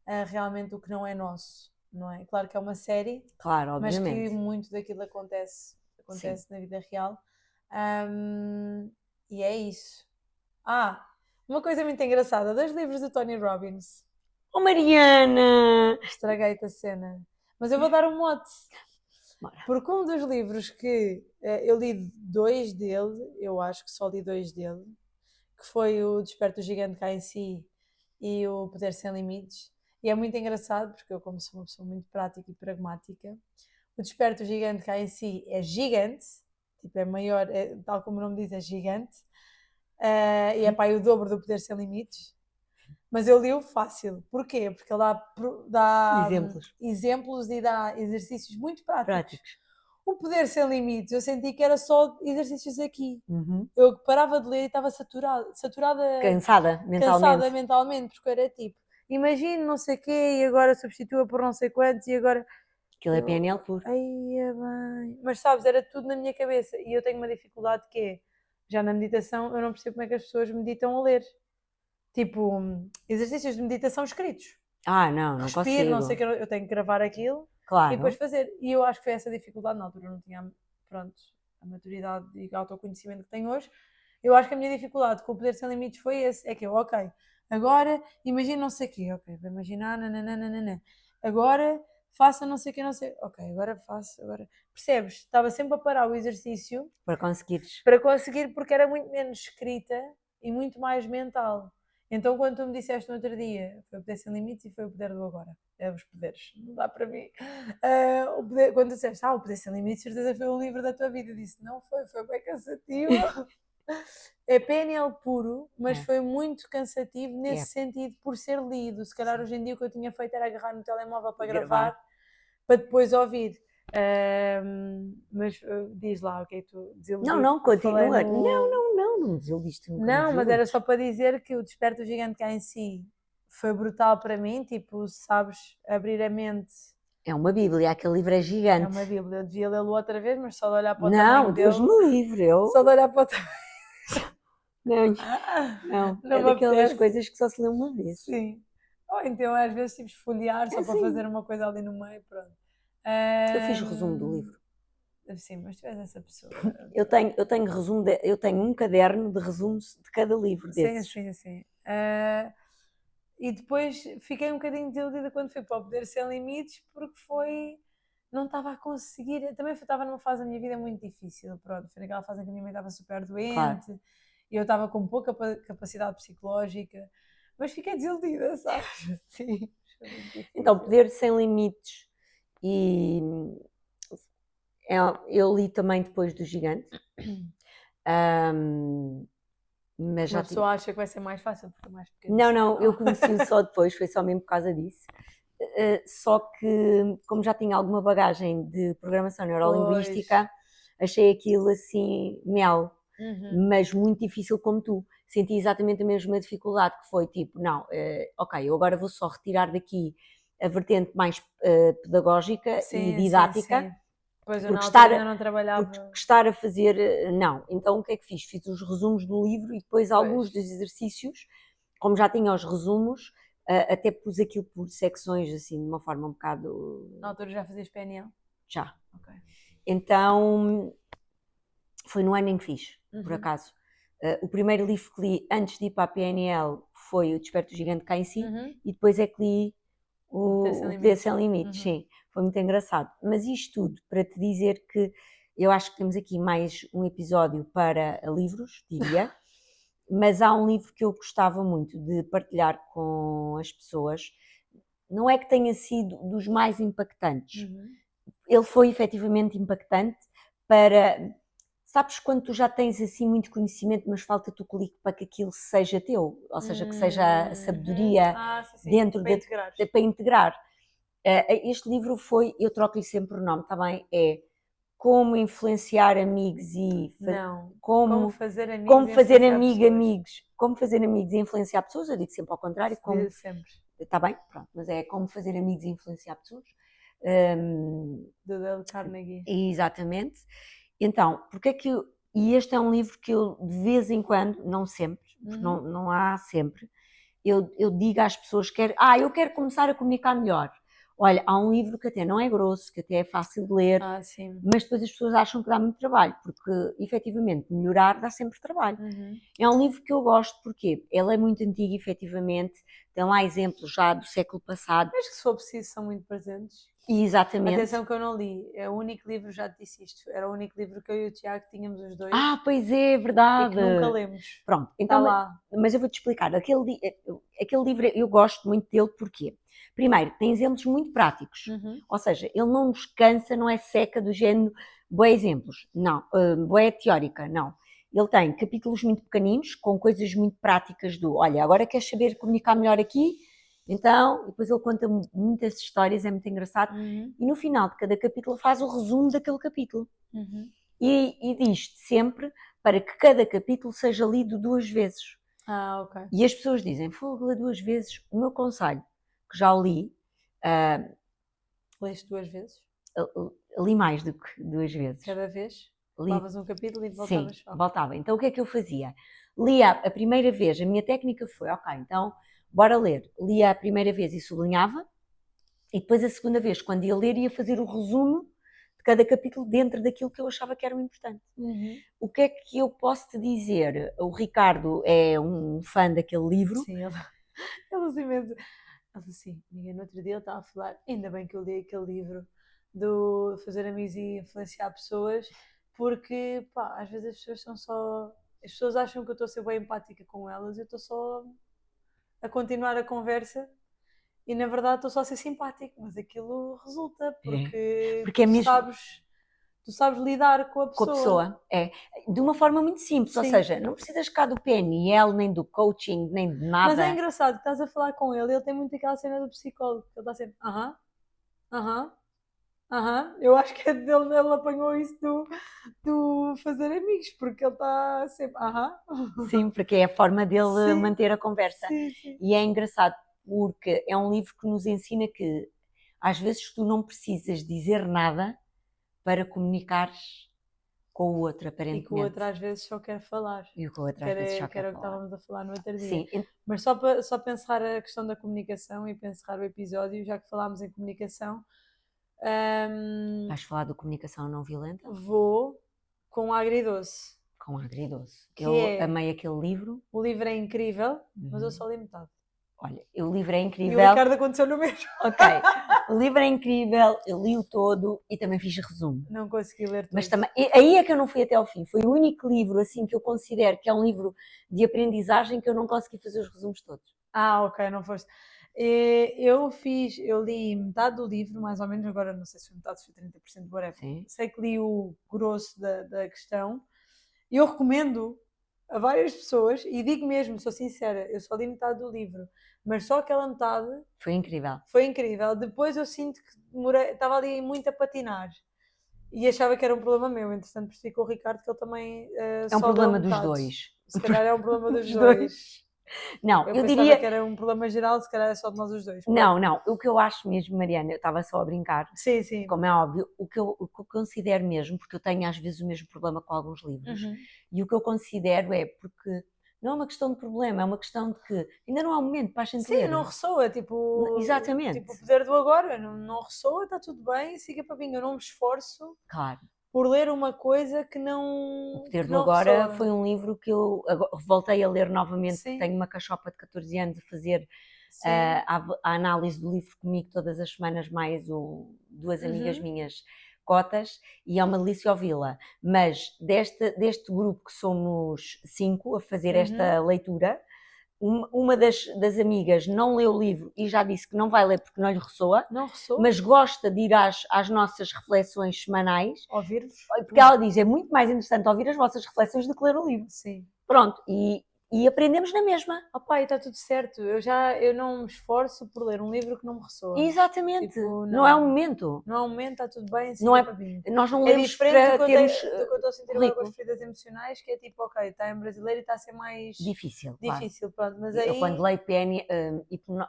é realmente o que não é nosso, não é? Claro que é uma série, Claro, mas que obviamente. muito daquilo acontece na vida real. E é isso. Uma coisa muito engraçada, 2 livros do Tony Robbins. Oh, Mariana! Estraguei-te a cena. Mas eu vou dar um mote. Bora. Porque um dos livros que eu li 2 dele, eu acho que só li 2 dele, que foi o Desperto do Gigante Cá em Si e o Poder Sem Limites. E é muito engraçado, porque eu, como sou uma pessoa muito prática e pragmática, o Desperto do Gigante Cá em Si é gigante, tipo é maior, tal como o nome diz, é gigante, e é para o dobro do Poder Sem Limites. Mas eu li-o fácil. Porquê? Porque ele dá exemplos e dá exercícios muito práticos. O Poder Sem Limites, eu senti que era só exercícios aqui. Eu parava de ler e estava saturada Cansada mentalmente, porque era tipo, imagine não sei o quê e agora substitua por não sei quantos e agora... Aquilo é PNL puro. Ai, é bem. Mas sabes, era tudo na minha cabeça e eu tenho uma dificuldade que é, já na meditação, eu não percebo como é que as pessoas meditam a ler. Tipo, exercícios de meditação escritos. Não Respiro, consigo. não sei o que, eu tenho que gravar aquilo Claro. e depois fazer. E eu acho que foi essa dificuldade na altura, eu não tinha, pronto, a maturidade e autoconhecimento que tenho hoje. Eu acho que a minha dificuldade com o Poder Sem Limites foi esse, é que eu, ok, agora imagina não sei o quê, ok, vou imaginar, nananana, agora faça não sei o quê, não sei, ok, agora faço, agora... Percebes? Estava sempre a parar o exercício para conseguires. Para conseguir, porque era muito menos escrita e muito mais mental. Então, quando tu me disseste no outro dia, foi o Poder Sem Limites e foi o Poder do Agora. É os poderes, não dá para mim. Quando tu disseste, o Poder Sem Limites, certeza foi o livro da tua vida. Eu disse, não foi bem cansativo. É PNL puro, mas foi muito cansativo nesse sentido, por ser lido. Se calhar hoje em dia o que eu tinha feito era agarrar no telemóvel para gravar, para depois ouvir. Mas diz lá o que é que tu desiludiste. Não, continua. Não desiludiste. Não, mas era só para dizer que o Desperto do Gigante Cá em Si foi brutal para mim, tipo, sabes, abrir a mente. É uma bíblia, aquele livro é gigante. É uma bíblia, eu devia lê-lo outra vez, mas só de olhar para o tamanho dele... Não, Deus me livre, eu... Só de olhar para o tamanho... Não, é daquelas coisas que só se lê uma vez. Sim. Ou então às vezes tipo esfolhear só para fazer uma coisa ali no meio, pronto. Eu fiz resumo do livro. Sim, mas tu és essa pessoa. Eu tenho resumo, eu tenho um caderno de resumos de cada livro desses. Sim. E depois fiquei um bocadinho desiludida quando fui para o Poder Sem Limites, porque não estava a conseguir, também estava numa fase da minha vida muito difícil, pronto, foi naquela fase em que a minha mãe estava super doente, e eu estava com pouca capacidade psicológica, mas fiquei desiludida, sabes? Sim. Então, Poder Sem Limites, e eu li também depois do Gigante. Mas uma pessoa acha que vai ser mais fácil porque é mais pequeno. Não, eu conheci-o só depois, foi só mesmo por causa disso. Só que, como já tinha alguma bagagem de programação neurolinguística, achei aquilo assim, mas muito difícil como tu. Senti exatamente a mesma dificuldade, que foi tipo, ok, eu agora vou só retirar daqui a vertente mais pedagógica e didática. Sim. Pois eu ainda não trabalhava. Porque estar a fazer, não. Então o que é que fiz? Fiz os resumos do livro e depois alguns dos exercícios, como já tinha os resumos, até pus aquilo por secções, assim, de uma forma um bocado... Na altura já fazias PNL? Já. Ok. Então, foi no ano em que fiz, por acaso. O primeiro livro que li antes de ir para a PNL foi O Desperto do Gigante Cá em Si, e depois é que li o Poder Sem Limites, sim. Foi muito engraçado. Mas isto tudo para te dizer que eu acho que temos aqui mais um episódio para livros, diria, mas há um livro que eu gostava muito de partilhar com as pessoas. Não é que tenha sido dos mais impactantes. Ele foi efetivamente impactante para... Sabes quando tu já tens assim muito conhecimento, mas falta-te o clique para que aquilo seja teu? Ou seja, que seja a sabedoria dentro para integrar. Este livro foi, eu troco-lhe sempre o nome, está bem? É como influenciar amigos e Não. como Como fazer amigos como e fazer influenciar pessoas. amigos, como fazer amigos e influenciar pessoas, eu digo sempre ao contrário, Se como, diz sempre. está bem, pronto, mas é como fazer amigos e influenciar pessoas. Do Dale Carnegie. Exatamente. Então, porque é que e este é um livro que eu de vez em quando, não sempre, porque não há sempre, eu digo às pessoas que eu quero começar a comunicar melhor. Olha, há um livro que até não é grosso, que até é fácil de ler, Sim. mas depois as pessoas acham que dá muito trabalho, porque efetivamente melhorar dá sempre trabalho. É um livro que eu gosto porque ele é muito antigo, efetivamente, tem lá exemplos já do século passado. Mas que se for preciso são muito presentes. Exatamente. Atenção que eu não li, é o único livro, já te disse isto, era o único livro que eu e o Tiago tínhamos os dois. Pois é, verdade. E que nunca lemos. Pronto, Está então, lá. mas eu vou-te explicar. Aquele livro eu gosto muito dele porque, primeiro, tem exemplos muito práticos. Ou seja, ele não nos cansa, não é seca do género, bué exemplos. Não, bué teórica, não. Ele tem capítulos muito pequeninos, com coisas muito práticas olha, agora queres saber comunicar melhor aqui? Então, depois ele conta muitas histórias, é muito engraçado. E no final de cada capítulo faz o resumo daquele capítulo. E diz-te sempre para que cada capítulo seja lido 2 vezes. Ok. E as pessoas dizem, fogo, lê 2 vezes. O meu conselho, que já o li... Leste 2 vezes? Li mais do que 2 vezes. Cada vez? Lavas um capítulo e voltavas só. Sim, voltava. Então o que é que eu fazia? Lia a primeira vez, a minha técnica foi, ok, então bora ler. Lia a primeira vez e sublinhava, e depois a segunda vez, quando ia ler, ia fazer o resumo de cada capítulo dentro daquilo que eu achava que era o importante. O que é que eu posso te dizer? O Ricardo é um fã daquele livro. Sim, ele usa imenso. Ele assim, ninguém no outro dia ele estava a falar, ainda bem que eu li aquele livro do Fazer Amigos e Influenciar Pessoas, porque pá, às vezes as pessoas são só. As pessoas acham que eu estou a ser bem empática com elas, eu estou só a continuar a conversa e na verdade estou só a ser simpático, mas aquilo resulta porque é mesmo... tu sabes lidar com a pessoa. Com a pessoa, de uma forma muito simples, ou seja, não precisas cá do PNL, nem do coaching, nem de nada. Mas é engraçado que estás a falar com ele tem muito aquela cena do psicólogo, ele está sempre, eu acho que é dele, ele apanhou isso do fazer amigos, porque ele está sempre, Sim, porque é a forma dele manter a conversa. Sim. E é engraçado, porque é um livro que nos ensina que às vezes tu não precisas dizer nada para comunicares com o outro, aparentemente. E que o outro às vezes só quer falar. E o que o outro às vezes só quer era o que falar. estávamos a falar no outro dia. Sim. Mas só pensar a questão da comunicação e pensar o episódio, já que falámos em comunicação. Vais falar da comunicação não violenta? Vou com Agridoce. Com Agridoce. Eu amei aquele livro. O livro é incrível, mas eu só li metade. Olha, o livro é incrível. E o Ricardo aconteceu no mesmo. Ok, o livro é incrível, eu li-o todo e também fiz resumo. Não consegui ler tudo. Mas também, aí é que eu não fui até ao fim. Foi o único livro assim que eu considero que é um livro de aprendizagem que eu não consegui fazer os resumos todos. Ok, não foste. Eu li metade do livro, mais ou menos, agora não sei se foi metade, se foi 30%, whatever. Sim. Sei que li o grosso da questão. Eu recomendo a várias pessoas, e digo mesmo, sou sincera, eu só li metade do livro, mas só aquela metade foi incrível. Foi incrível. Depois eu sinto que estava ali muito a patinar e achava que era um problema meu. Entretanto, percebi com o Ricardo que ele também é um problema dos dois. Se calhar é um problema dos dois. Não, eu diria que era um problema geral, se calhar é só de nós os dois. Não, o que eu acho mesmo, Mariana, eu estava só a brincar. Sim. Como é óbvio, o que eu considero mesmo, porque eu tenho às vezes o mesmo problema com alguns livros, e o que eu considero é porque não é uma questão de problema, é uma questão de que ainda não há um momento para a gente ler. Sim, não ressoa, Exatamente. Tipo o poder do agora, não ressoa, está tudo bem, siga para mim, eu não me esforço. Claro. Por ler uma coisa que não. O Poder do Agora ressoa. Foi um livro que eu voltei a ler novamente. Sim. Tenho uma cachopa de 14 anos a fazer a análise do livro comigo todas as semanas, mais duas amigas minhas cotas, e é uma delícia ouvi-la. Mas deste grupo que somos 5 a fazer esta leitura, uma das amigas não leu o livro e já disse que não vai ler porque não lhe ressoa, mas gosta de ir às nossas reflexões semanais. Ouvir-vos? Porque ela diz, é muito mais interessante ouvir as vossas reflexões do que ler o livro. Sim. Pronto, e e aprendemos na mesma. Opa, e está tudo certo. Eu não me esforço por ler um livro que não me ressoa. Exatamente, Tipo, não é o não. momento. Não há um momento, está tudo bem, Não é, siga para mim. nós não É lemos diferente para termos do que eu estou a sentir agora com as currículo. feridas emocionais, que é tipo, ok, está em brasileiro e está a ser mais Difícil, claro. difícil, pronto, mas Eu aí quando leio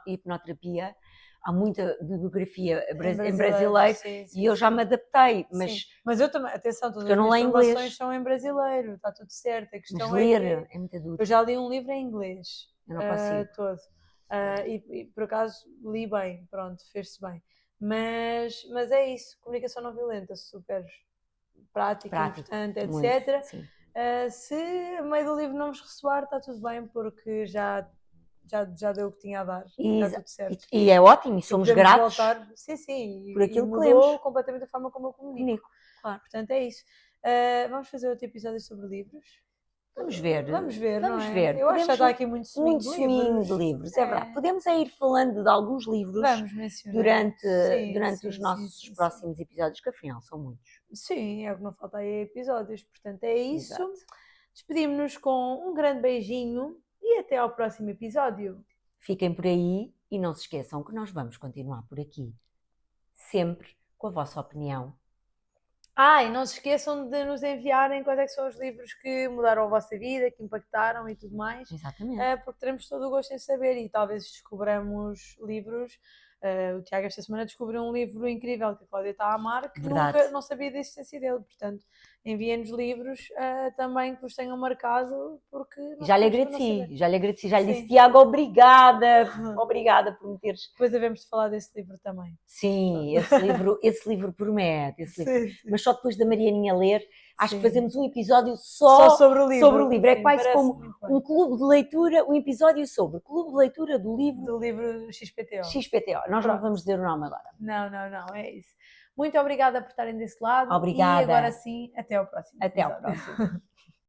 hipnoterapia, há muita bibliografia em brasileiro sim, e eu já me adaptei, sim. Mas eu também, atenção, todas porque eu as não minhas leio formações inglês. são em brasileiro, está tudo certo. A Mas questão ler é que é muito duro. eu já li um livro em inglês, Eu não consigo. todo. E por acaso li bem, pronto, fez-se bem. Mas é isso, comunicação não violenta, super prática, importante, etc. Muito, sim. Se a meio do livro não vos ressoar, está tudo bem, porque já deu o que tinha a dar, está tudo certo. E é ótimo, e somos podemos gratos voltar, sim, por aquilo e que mudou lemos. completamente a forma como eu comunico. Claro. Portanto, é isso. Vamos fazer outro episódio sobre livros? Vamos ver, não é? Eu acho que já está aqui muito suminho de livros, é verdade. Podemos ir falando de alguns livros Vamos mencionar. durante os nossos próximos episódios, que afinal são muitos. Sim, é o que não falta aí episódios. Portanto, é isso. Exato. Despedimos-nos com um grande beijinho e até ao próximo episódio. Fiquem por aí e não se esqueçam que nós vamos continuar por aqui, sempre com a vossa opinião. E não se esqueçam de nos enviarem quais é que são os livros que mudaram a vossa vida, que impactaram e tudo mais. Exatamente. Porque teremos todo o gosto em saber e talvez descobramos livros. O Tiago esta semana descobriu um livro incrível que a Cláudia está a amar, que nunca não sabia da existência dele. Portanto, enviem-nos livros também que vos tenham marcado, porque já lhe agradeci, já lhe disse, Tiago, obrigada por me teres. Depois havemos de falar desse livro também. Sim, esse livro promete, mas só depois da Marianinha ler, acho que fazemos um episódio só sobre o livro. É quase como um clube de leitura, um episódio sobre clube de leitura do livro XPTO. Nós não vamos dizer o nome agora. Não, é isso. Muito obrigada por estarem desse lado. Obrigada. E agora sim, até ao próximo. Até ao próximo.